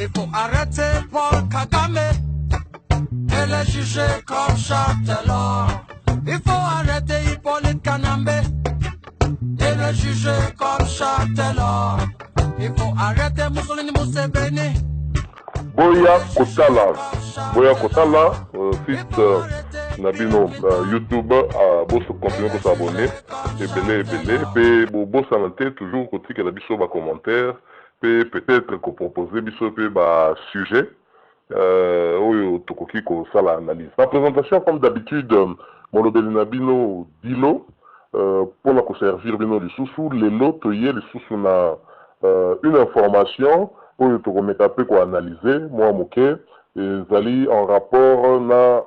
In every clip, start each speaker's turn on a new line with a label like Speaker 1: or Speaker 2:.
Speaker 1: Il faut arrêter Paul Kagame et les juger comme Châtellon. Il faut arrêter Hippolyte Kanambe et le juger comme Châtellon. Il faut arrêter Mussolini Museveni.
Speaker 2: Boya Kotala, site Nabino YouTube, bosso continuer de s'abonner, et puis bosso santé toujours côté que la biso va commentaire, puis peut-être qu'on proposer biso peu sujet, ou tokoki ko sala analyse. La présentation comme d'habitude, mon lobby Nabino Dilo, pour la servir bino du sous les lots toyer les sous na une information pour te remettre un peu quoi analyser moi moqué et zali en rapport na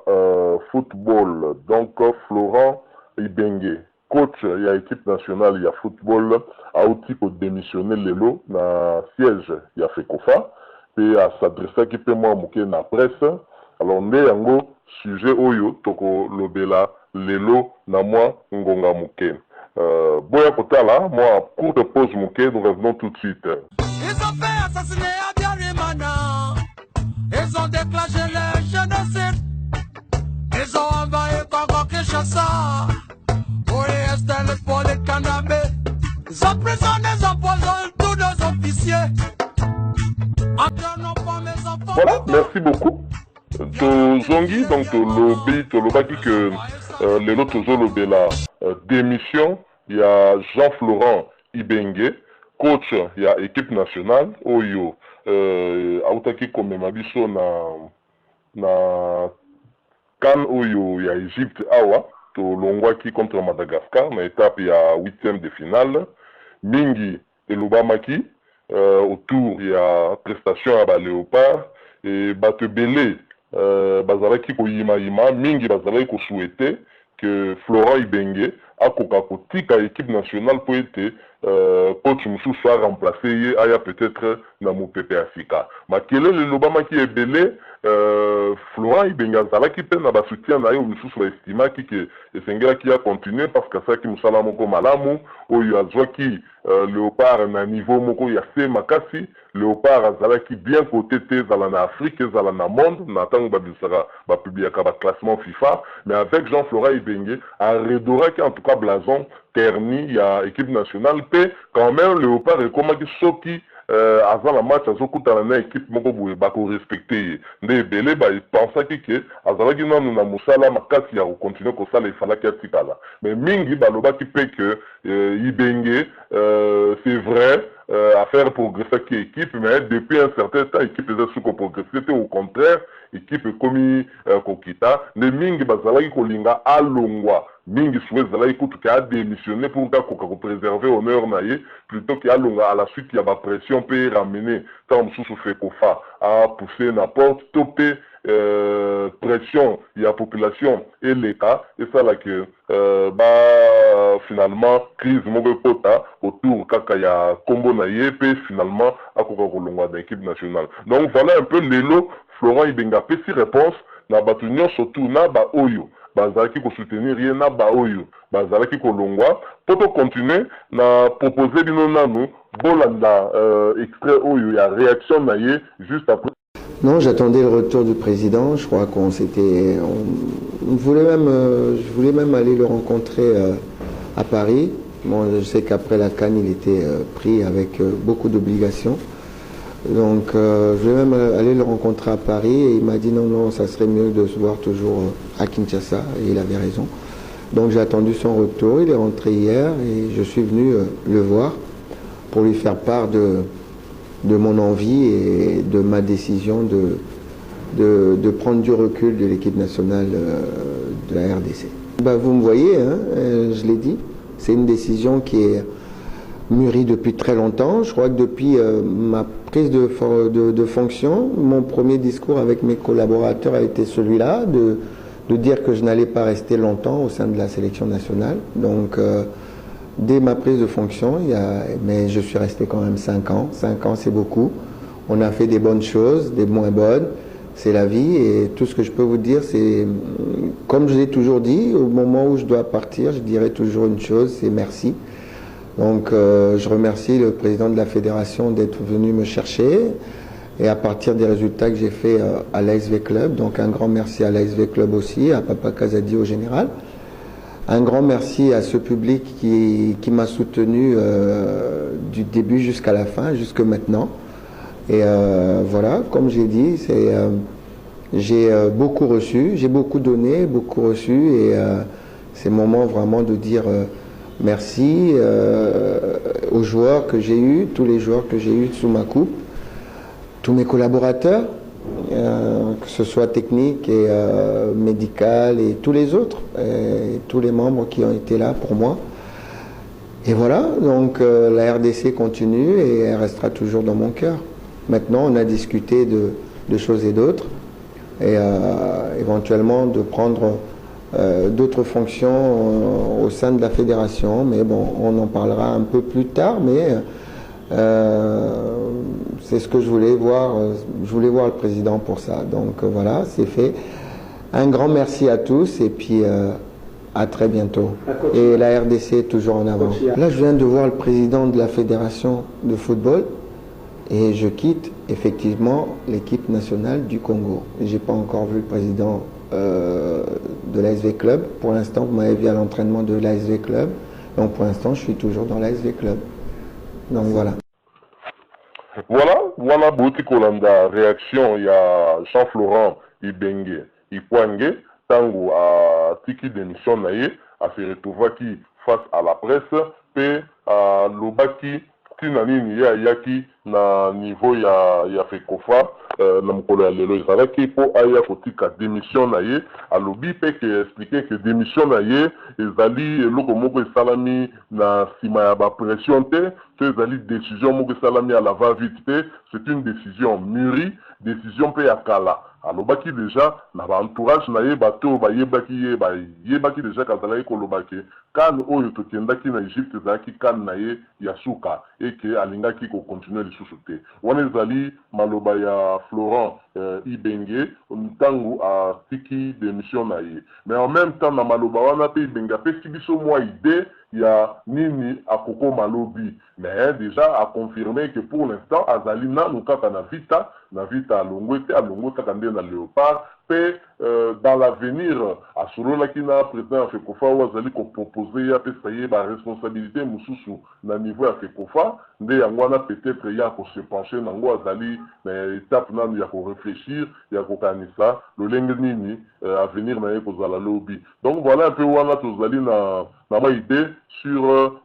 Speaker 2: football. Donc Florent Ibenge, coach il y a équipe nationale il y a football a outil pour démissionner les lots na siège il y a FECOFA et à s'adresser qui peut moi moqué na presse. Alors on est en sujet oyo toko lobela lelo na moi ngonga moqué. Boya Kotala, moi, courte pause moquée, nous revenons tout de suite.
Speaker 1: Ils ont fait assassiner Abiyarimana. Ils ont déclenché le génocide. Ils ont envahi Congo Kinshasa. Oui, Estelle Hippolyte Kanambe. Ils ont prisonniers, ils empoisonnent tous nos officiers.
Speaker 2: Voilà, merci beaucoup. Zongi, donc le lobaki que les autres ont la démission. Il y a Jean-Florent Ibenge, coach, il y a équipe nationale, Oyo, Aoutaki Komemabiso na Kan Oyo, il y a Égypte Awa, to Longwaki contre Madagascar, na étape il y a 8e de finale, Mingi et Lubamaki, autour il y a prestation à Léopard, et Batebele, Bazalaki Koyima Yima, Mingi Bazalaki ko souhaité que Florent Ibenge a kokakotika équipe nationale pour être coach Moussou soit remplacé aya peut-être na Mopepe Africa. Ma kele le lobama qui est belé Florent Ibenge azala qui peut na ba soutien na yo Moussou soit estima qui que esengela qui a continué parce que ça qui musala moko malamu oyo azwa qui Léopard na niveau moko ya se makasi Léopard azala qui bien côté te zala na Afrique zala na monde na tango ba bisara ba publiaka ba classement FIFA mais avec Jean-Florent Ibenge a redora qui en tout cas blason terni il y a équipe nationale pe quand même Léopard et comment qui soki avant la match azokutana na équipe moko boye bako respecter nde belé ba pensa que azala ki nanu na musala makasi ya continuer ko sala ifala ki atikala mais mingi baloba ki pe que Ibenge c'est vrai à faire progresser qui équipe mais depuis un certain temps équipe les sous progresser c'était au contraire équipe comme kokita ne mingi bazalaki kolinga alongwa mingi souhait zalaki kutuka a démissionné pour ka préserver honneur na ye plutôt qu'alonga à la suite il y a ba pression peut ramener tant sous fait kofa à pousser n'importe topé pression il y a population et l'état et ça là que finalement crise moko kota autour kaka ya kombo na ye pe finalement akoka kolongwa dans l'équipe nationale donc voilà un peu l'élo Florent Ibenge pesi réponse na batu surtout na ba oyo bazalaki ko soutenir rien na ba oyo bazalaki ko longwa pour continuer na proposer bino nanu bolanda extrait oyo ya réaction na ye juste après.
Speaker 3: Non, j'attendais le retour du président. Je crois qu'on s'était, je voulais même aller le rencontrer à Paris. Bon, je sais qu'après la CAN, il était pris avec beaucoup d'obligations. Donc, je voulais même aller le rencontrer à Paris et il m'a dit non, ça serait mieux de se voir toujours à Kinshasa et il avait raison. Donc, j'ai attendu son retour. Il est rentré hier et je suis venu le voir pour lui faire part de mon envie et de ma décision de prendre du recul de l'équipe nationale de la RDC. Bah, vous me voyez, hein, je l'ai dit, c'est une décision qui est mûrie depuis très longtemps. Je crois que depuis ma prise de fonction, mon premier discours avec mes collaborateurs a été celui-là, de dire que je n'allais pas rester longtemps au sein de la sélection nationale. Donc, dès ma prise de fonction, mais je suis resté quand même 5 ans. 5 ans, c'est beaucoup. On a fait des bonnes choses, des moins bonnes. C'est la vie et tout ce que je peux vous dire, c'est, comme je l'ai toujours dit, au moment où je dois partir, je dirai toujours une chose, c'est merci. Donc, je remercie le président de la fédération d'être venu me chercher. et à partir des résultats que j'ai fait à l'ASV Club. Donc un grand merci à l'ASV Club aussi, à Papa Kazadi au général. Un grand merci à ce public qui m'a soutenu du début jusqu'à la fin, jusque maintenant. Et voilà, comme j'ai dit, j'ai beaucoup reçu, j'ai beaucoup donné, beaucoup reçu, et c'est le moment vraiment de dire merci aux joueurs que j'ai eus, tous les joueurs que j'ai eus sous ma coupe, tous mes collaborateurs, que ce soit technique et médical et tous les autres, et tous les membres qui ont été là pour moi. Et voilà, donc la RDC continue et elle restera toujours dans mon cœur. Maintenant, on a discuté de choses et d'autres, et éventuellement de prendre d'autres fonctions au sein de la fédération, mais bon, on en parlera un peu plus tard, mais c'est ce que je voulais voir le président pour ça. Donc voilà, c'est fait. Un grand merci à tous et puis à très bientôt. Et la RDC est toujours en avant. Là, je viens de voir le président de la fédération de football et je quitte effectivement l'équipe nationale du Congo. Je n'ai pas encore vu le président de l'ASV Club. Pour l'instant, vous m'avez vu à l'entraînement de l'ASV Club. Donc pour l'instant, je suis toujours dans l'ASV Club. Donc voilà.
Speaker 2: Voilà Bouti Kolanda, réaction, il y a Jean-Florent Ibenge, Ipwange, Tango a Tiki démission naïe, a fait retrouver face à la presse, pe à Lobaki, Tinanini Yaki, na niveau ya Fekofa, na mukolo ya lelo ezalaki po aya kotika démission naïe, a lobi pe ke expliquer que démission naïe ezali eloko moko esalami na sima ya ba pression te, ezali décision moko esalami à la va-vite te, c'est une décision mûrie, décision pe ya kala. Alobaki déjà na ba entourage na ye bato ba yebaki déjà kazalaki kolobaki kan oyo tokendaki na Egypte ezalaki kan na ye ya suka et que alingaki ko continuer lisusu te. Wana ezali maloba ya Florent Ibenge ntango a tiki démission na ye. Mais en même temps na maloba wana pe Ibenge apesi biso mwa idée ya nini akoko malobi. Mais déjà a confirmé que pour l'instant azali nanu kaka na vita alongo kaka nde na Léopard pe dans l'avenir asololaki na président Fekofa wazali ko proposer ya pesa ye ba responsabilité mususu na niveau ya Fekofa nde yango wana peut-être ya ko se pencher nango azali na étape nanu ya ko réfléchir ya ko kanisa lolenge nini avenir na ye kozala lobby. Donc voilà un peu wana tozali na ma idée sur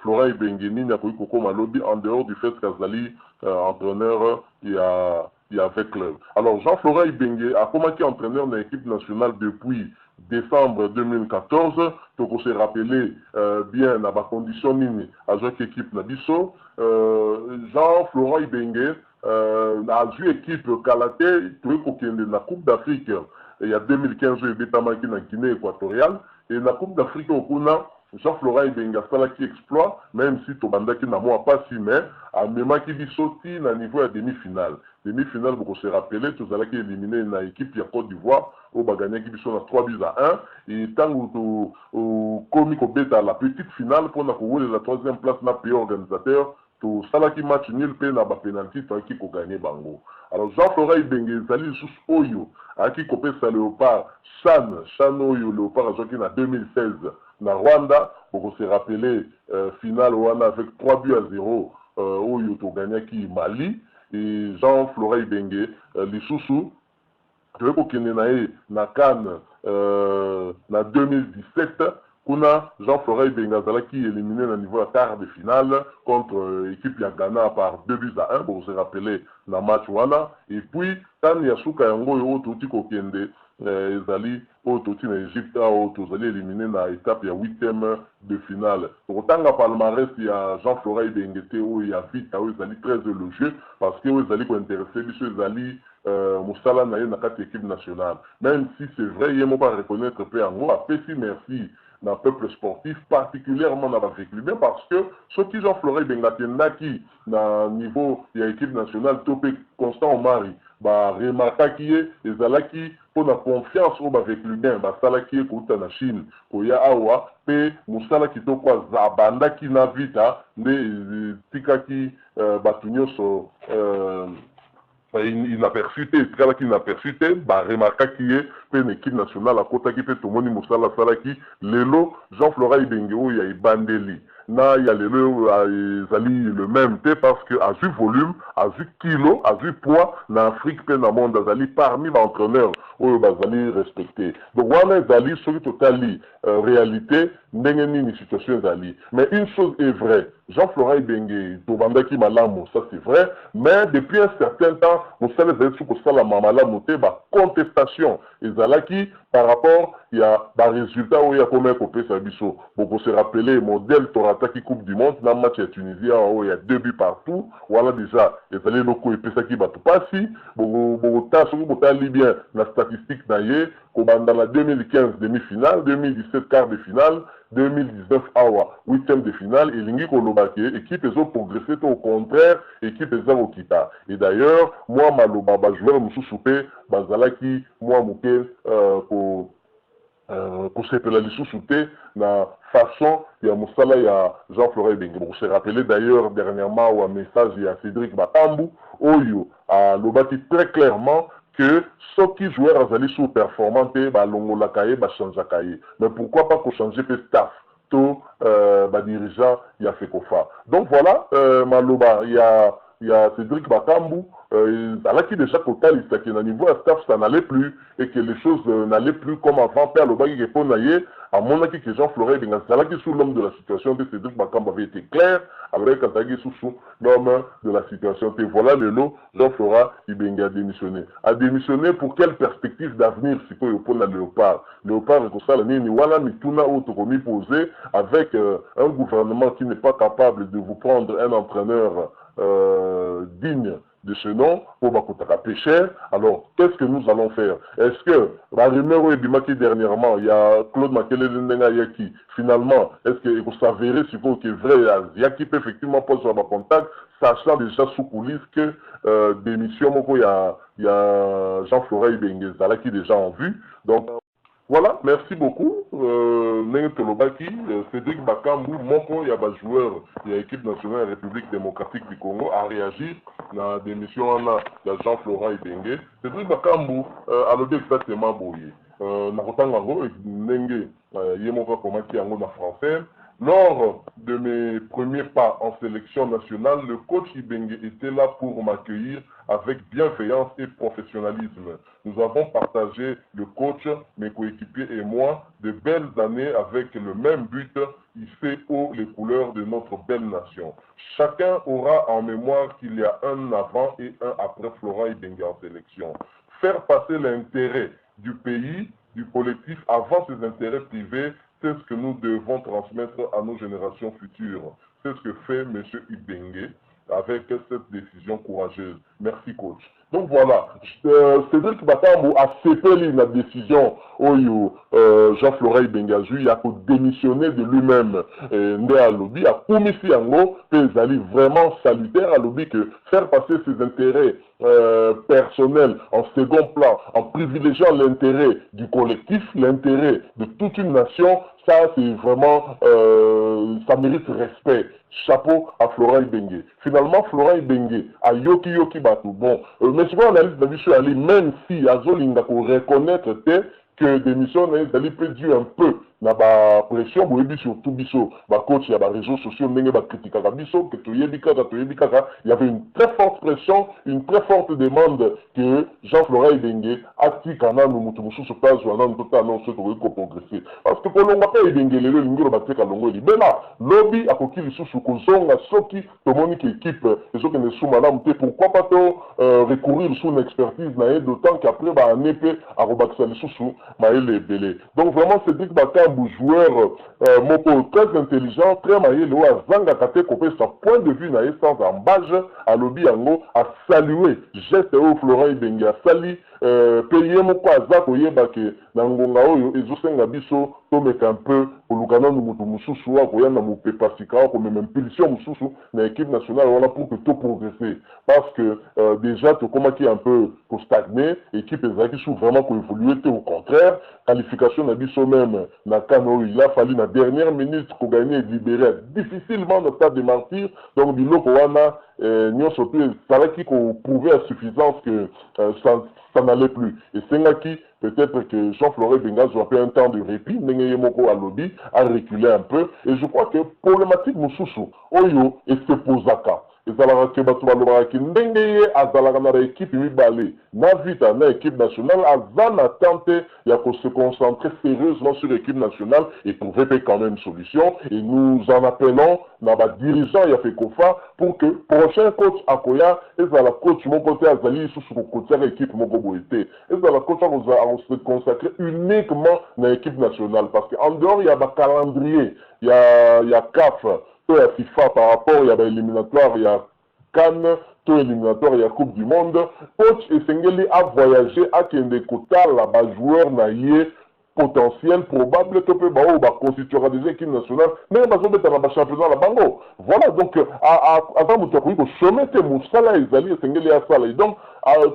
Speaker 2: Florent Ibenge nini ya ko malobi en dehors du fait qu'azali entraîneur il y a avec club. Alors Jean-Florent Ibenge a commencé entraîneur de l'équipe nationale depuis décembre 2014. Donc on s'est rappelé bien à ma condition nini à jouer équipe Nabiso. Jean-Florent Ibenge a joué équipe Kalaté pour la Coupe d'Afrique. Il y a 2015 il était en Guinée équatoriale et la Coupe d'Afrique au Kuna. Jean-Florent Ibenge a qui exploit, même si Tobandaki n'a moi pas si, mais à même qui dit sauter à niveau de demi-finale. Demi-finale, vous se rappelez, tout ça qui éliminé dans l'équipe de Côte d'Ivoire, au Bagagné qui sont à 3-1. Et tant que Komi Kobeta la petite finale, pour la troisième place, n'a pas organisateur, tout ça qui match nul, pe na ba penalty, qui a gagné Bango. Alors Jean-Florent Ibenge, Zali sous Oyo, à qui copé sa Léopard, Chan Oyo, Léopard, a joué en 2016. Na Rwanda, pour se rappeler, finale Rwanda avec 3-0, Oyo to gagné qui Mali, et Jean-Florent Ibenge, les sous-sous, tu veux qu'on ait na Cannes, na 2017, Kuna Jean-Florent Ibenge qui est éliminé au niveau à quart de finale contre l'équipe ya Ghana par 2-1, pour se rappeler, na match Wana, et puis, quand Yasuka Yango et Ototi Kokende, ezali oyo toti na Egypte oyo tozali éliminé na étape ya 8e de finale. Tokotanga palmarès ya Jean-Florent Ibenge te oyo ya vita oyo ezali très élogieux parce que oyo ezali kointéressé biso ezali mosala na ye na kati équipe nationale. Même si c'est vrai ye moko reconnaître pe yango apesi merci na peuple sportif, particulièrement dans l'Afrique, parce que ce qui Jean-Florent Ibenge atendaki na niveau ya équipe nationale topé Constant Omari ba remarquaki ezalaki pour la confiance au avec l'humain ba salaki kouta na Chine koya awa pe musala kitoko zabanda ki na vita ne tikaki batunyoso inaperçu te etikalaki inaperçu te baremarkaki ye mpe na équipe nationale akotaki mpe tomoni mosala asalaki lelo Jean Florent Ibenge oyo ya ebandeli na ya lelo ezali le même te parce que azwi volume azwi kilo azwi poids na Afrique mpe na monde azali parmi baentraîneur oyo bazali respecté donc wana ezali soki totali réalité ndenge nini situation ezali mais une chose est vraie Jean Florent Ibenge tobandaki malamu ça c'est vrai mais depuis un certain temps mosala ezali soki kosalama malamu te bacontestation ezalaki par rapport ya barésultat oyo akomi kopesa biso bokose rappele modèle torataki coupe du monde na match ya Tunisie oyo ya 2 buts partout wana déjà ezali eloko epesaki bato pasi soki botali bien na statistique na ye kobanda na 2015 demi-finale 2017 quart de finale 2019 awa 8e de finale elingi koloba ke équipe ezo progresser au contraire équipe eza kokita et d'ailleurs moi maloba bajoueur mosusu mpe bazalaki mwa moke kosepela lisusu te na façon ya mosala ya Jean Florent Ibenge se rappelé d'ailleurs dernièrement ou un message ya Cédric Bakambu oyo alobaki très clairement que soki joueur azali sous-performant te balongolaka ye bachangeaka ye mais pourquoi pas changer pe staff to dirigeant ya FECOFA donc voilà maloba ya Cédric Bakambu alaki déjà totaliste que na niveau à staff ça n'allait plus et que les choses n'allaient plus comme avant père lobaki ke pona ye à mon avis que Jean Florent Ibenge alaki sous l'homme de la situation de Cédric Bakambu avait été clair avec Kantagi sous l'homme de la situation et voilà le lot Jean Florent Ibenge a démissionné pour quelle perspective d'avenir si peut répondre à Léopard et tout ça ni wala mituna auto commis posé avec un gouvernement qui n'est pas capable de vous prendre un entraîneur digne de ce nom pour Bakotaka Pécher. Alors, qu'est-ce que nous allons faire? Est-ce que, la rumeur Ebimaki dernièrement, il y a Claude Makele Yaki, finalement, est-ce qu'il faut s'avérer si vous que vrai, il y a qui peut effectivement poser sur ma contact, sachant déjà sous coulisses que des missions, il y a Jean Florent Ibenge, qui est déjà en vue. Donc, voilà, merci beaucoup. Cédric Bakambu, mon il y a des joueurs de l'équipe nationale de la République démocratique du Congo à réagir dans la démission de Jean Florent Ibenge. Cédric Bakambu a le exactement boyé. Nakotangango et Nenge Yemoka Komaki Ango na français. Lors de mes premiers pas en sélection nationale, le coach Ibenge était là pour m'accueillir avec bienveillance et professionnalisme. Nous avons partagé, le coach, mes coéquipiers et moi, de belles années avec le même but, hisser haut les couleurs de notre belle nation. Chacun aura en mémoire qu'il y a un avant et un après Florent Ibenge en sélection. Faire passer l'intérêt du pays, du collectif, avant ses intérêts privés, c'est ce que nous devons transmettre à nos générations futures. C'est ce que fait M. Ibenge avec cette décision courageuse. Merci, coach. Donc voilà, Cédric Bakambu a cédé la décision où Jean Florent Ibenge a démissionné de lui-même. Ndé à lobby, a commis yango, ils allaient vraiment salutaire à lobby que faire passer ses intérêts personnels en second plan, en privilégiant l'intérêt du collectif, l'intérêt de toute une nation, ça c'est vraiment, ça mérite respect. Chapeau à Florent Ibenge. Finalement, Florent Ibenge a yoki batou. Bon, mais souvent on a dit aller, même si Azolinga pour reconnaître que des missions d'aller dû un peu na ba pression boyebi surtout biso ba coach ya ba réseaux sociaux ndenge ba critique ka biso que toyebi kaka il y avait une très forte pression, une très forte demande que Jean Florent Ibenge atika na mutu mususu pas ou na tota non ce ko progresser parce que kolonga pa Ibenge lelo lingiro ba teka longo libela lobby akoki lisusu kozonga soki tomoni que équipe ezoke ne suma na mute pourquoi pas to recourir sur une expertise na d'autant qu'après ba anepe arobakisa lisusu maele belé donc vraiment c'est dit que joueur moko très intelligent, très maillé, le Zanga Kate Kopé, sa point de vue sans embâche, à lobby yango, à saluer geste au Florent Ibenge, à saluer pays moko aza koyeba ke na ngonga oyo ezosenga biso tomeka un peu kolukana na moto mosusu akoya na mopepa sika akomema impulsion mosusu na équipe nationale wana pour que to progresser parce que déjà tokomaki un peu kostagner équipe ezalaki sous vraiment koévoluer te au contraire qualification na biso même na CAN oyo il a fallu na dernière minute kogagner et libérer difficilement le stade de martyrs donc biloko wana nyonso pe ezalaki koprouver à suffisance que ça n'allait plus et sengaki peut-être que Jean-Florent Benga soit fait un temps de répit, Moko à lobby, a reculé un peu. Et je crois que problématique Moussoussou, Oyo et se posaka. Et ça la que Batoualora qui n'engeye à Zalagana équipe Mibale, Navita, na équipe nationale, à Zana tenté, il y a qu'on se concentrer sérieusement sur l'équipe nationale et trouver quand même une solution. Et nous en appelons, na dirigeant, il y a fait Kofa, pour que prochain coach Akoya, et ça la coach mon côté Azali, sous son côté l'équipe Moko Boité. Et ça la coach on se consacrer uniquement dans l'équipe nationale. Parce qu'en dehors, il y a un calendrier, il y a CAF, il y a FIFA par rapport, il y a l'éliminatoire, il y a CAN, tout éliminatoire, il y a Coupe du Monde. Coach Essengeli a voyagé à Kendekota, là-bas, joueur naïe, potentiel, probable que peut constituera des équipes nationales, mais il va se championnat la bango. Voilà, donc, avant de sommet, Moussala et Zali et Sengeli à Sala. Donc,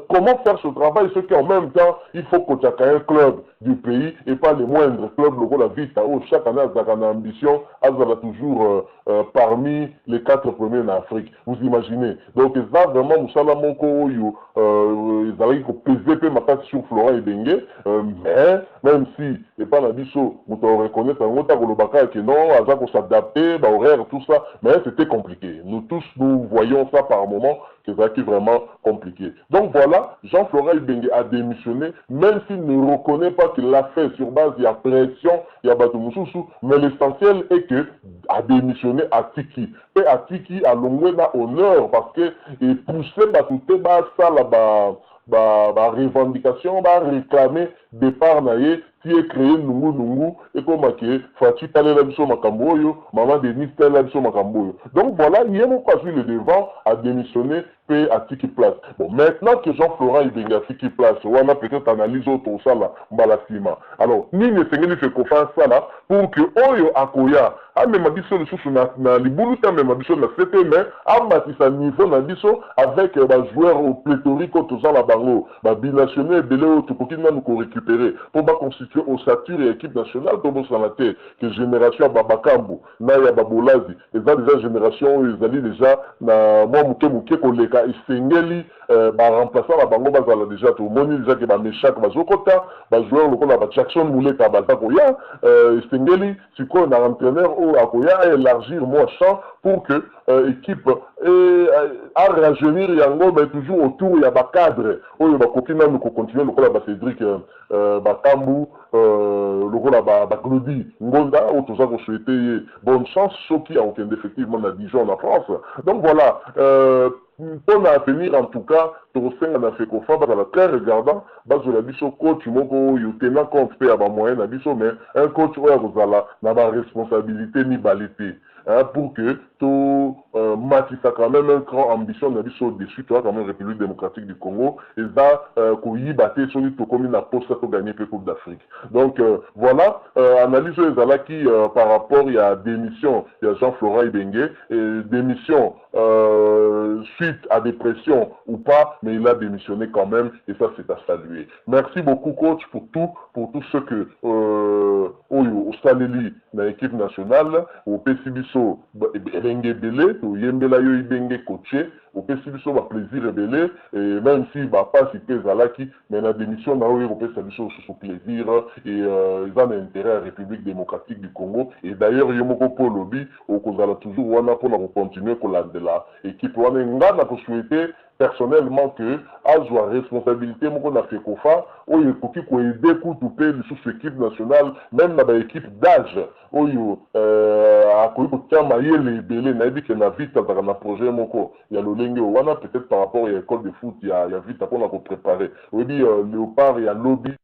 Speaker 2: comment faire ce travail, ce qui en même temps, il faut que tu aies un club du pays et pas les moindres clubs, le la Vita, où chaque année, il y a une ambition, il y a toujours parmi les 4 premiers en Afrique. Vous imaginez. Donc, ça, vraiment, Moussala Moko, ils allaient peser ma patte sur Florent et Bengue, mais même si, et pas la bicho, on reconnaît un autre Golobaka qui non, à ça s'adapter, horaire, tout ça, mais c'était compliqué. Nous tous, nous voyons ça par moment, que ça qui est vraiment compliqué. Donc voilà, Jean-Florent Bengue a démissionné, même s'il ne reconnaît pas qu'il l'a fait sur base, il y a pression, il y a Batou Moussoussou, mais l'essentiel est que a démissionné à Tiki. Et à Tiki, à Longwena, honneur, parce que il poussait Batou Teba, ça là-bas, revendication, réclamer départ naïe, qui est créé Nungu, et comme que Fatih Talelabso Makamboyo, Maman Denis Talelabso Makamboyo. Donc voilà, il y a mon pas le devant à démissionner, puis à Tiki Place. Bon, maintenant que Jean-Florent Ibenga Tiki Place, on a peut-être analysé autour ça là, Mbalasima. Alors, ni ne s'engage fait qu'on fasse ça là, pour que Oyo Akoya, a même abisso le sous na libuluta même abisso na CP, mais a matissa niveau na biso avec joueurs au pléthorique autour ça la bango, binationaux belé au tukokina nous récupérer pour pas constituer au sature et équipe nationale comme ça la tête que génération Babakambu na ya Babolazi et ça déjà génération ils allaient déjà na moi muke koleka isengeli remplaçant la bango bazala déjà tout moni déjà que ba meshak bazokota ba joueur lokola ba Jackson Muleka bazako ya isengeli siko na entraîneur ou akoya élargir moi champ pour que équipe à rajeunir yango mais toujours autour il y a ba cadre oyo ba kokina nous continuer lokola ba Cédric Bakambu lokola ba Claudie Ngonda ou tout ça qu'on souhaitait bonne chance ceux qui ont effectivement na Dijon en France. Donc voilà pour l'avenir en tout cas Toroseng na fait qu'on fait très regardant base de la biso coach moko yo tenant compte pe ba moyen na biso mais un coach oyo kozala na ba responsabilité ni balité pour que tout matissa quand même un grand ambition na biso dessus toi quand même République démocratique du Congo et ça koyi baté sur tout comme na poste pour gagner le Coupe d'Afrique. Donc voilà analyse ezala qui par rapport il y a démission il y a Jean-Florent Ibengue et démission suite à des pressions ou pas mais il a démissionné quand même et ça c'est à saluer. Merci beaucoup coach pour tout ce que au Saleli na équipe nationale au PCBiso Bengue Belé au Yembela yo Ibenge coaché au PCBiso va plaisir rebelle et même si pas si Zalaki mais la démission na au PCBiso sous plaisir et ils ont intérêt à la République démocratique du Congo et d'ailleurs Yomoko pour lobby au Kozala toujours wana pour continuer pour la de la équipe wana ngana ko souhaiter personnellement que à responsabilité mon qu'on a fait kofa oyo koki ko aider ko touper sous équipe nationale même dans l'équipe d'âge oyo a ko tama yele belé na dit que na vite dans un projet moko il y a lolenge wana peut-être par rapport à l'école de foot il y a vite pour la préparer oui léopard il y a lobby